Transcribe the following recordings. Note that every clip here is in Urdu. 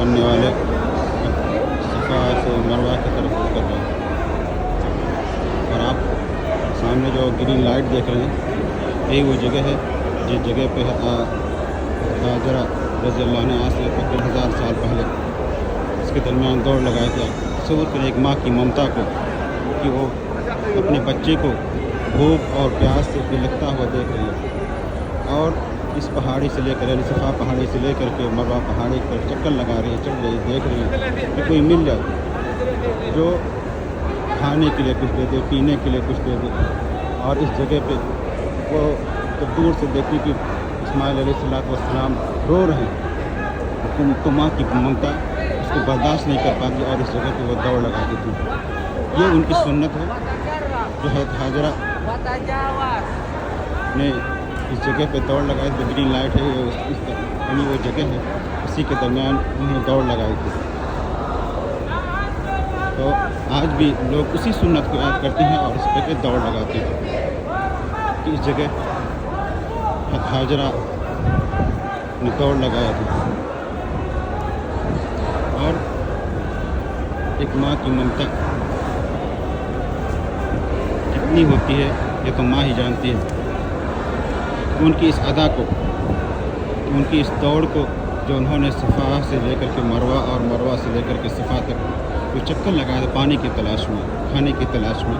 کرنے والے صفا سے مروہ کی طرف رخ کر رہے ہیں۔ اور آپ سامنے جو گرین لائٹ دیکھ رہے ہیں، یہی وہ جگہ ہے جس جگہ پہ حاجرہ رضی اللہ عنہ آج سے 1000 سال پہلے اس کے درمیان دوڑ لگایا تھا۔ تصور کریں ایک ماں کی ممتا کو کہ وہ اپنے بچے کو بھوک اور پیاس سے بلکتا ہوا دیکھ رہی ہے، اور اس پہاڑی سے لے کر یعنی صفا پہاڑی سے لے کر کے مروہ پہاڑی پر چکر لگا رہی ہے، چل رہی ہے، دیکھ رہی ہے کہ کوئی مل جائے جو کھانے کے لیے کچھ دے دے، پینے کے لیے کچھ دے دے۔ اور اس جگہ پہ وہ جب دور سے دیکھی کہ اسماعیل علیہ السلام رو رہے ہیں تو ماں کی ممتا اس کو برداشت نہیں کر پاتی اور اس جگہ پہ وہ دوڑ لگاتی تھی۔ یہ ان کی سنت ہے جو ہے حاجرہ نے اس جگہ پہ دوڑ لگائی تھی۔ گرین لائٹ ہے یعنی وہ جگہ ہے، اسی کے درمیان انہوں نے دوڑ لگائی تھی۔ تو آج بھی لوگ اسی سنت کو یاد کرتے ہیں اور اس پہ دوڑ لگاتے ہیں کہ اس جگہ حاجرہ نے دوڑ لگایا تھا۔ اور ایک ماں کی ممتا کتنی ہوتی ہے یہ تو ماں ہی جانتی ہے۔ ان کی اس ادا کو، ان کی اس دوڑ کو جو انہوں نے صفا سے لے کر کے مروہ اور مروہ سے لے کر کے صفا تک وہ چکر لگایا تھا پانی کی تلاش میں، کھانے کی تلاش میں،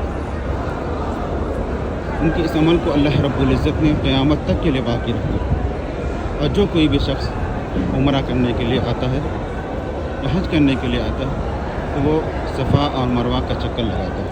ان کے اس عمل کو اللہ رب العزت نے قیامت تک کے لیے باقی رکھا۔ اور جو کوئی بھی شخص عمرہ کرنے کے لیے آتا ہے یا حج کرنے کے لیے آتا ہے تو وہ صفا اور مروہ کا چکر لگاتا ہے۔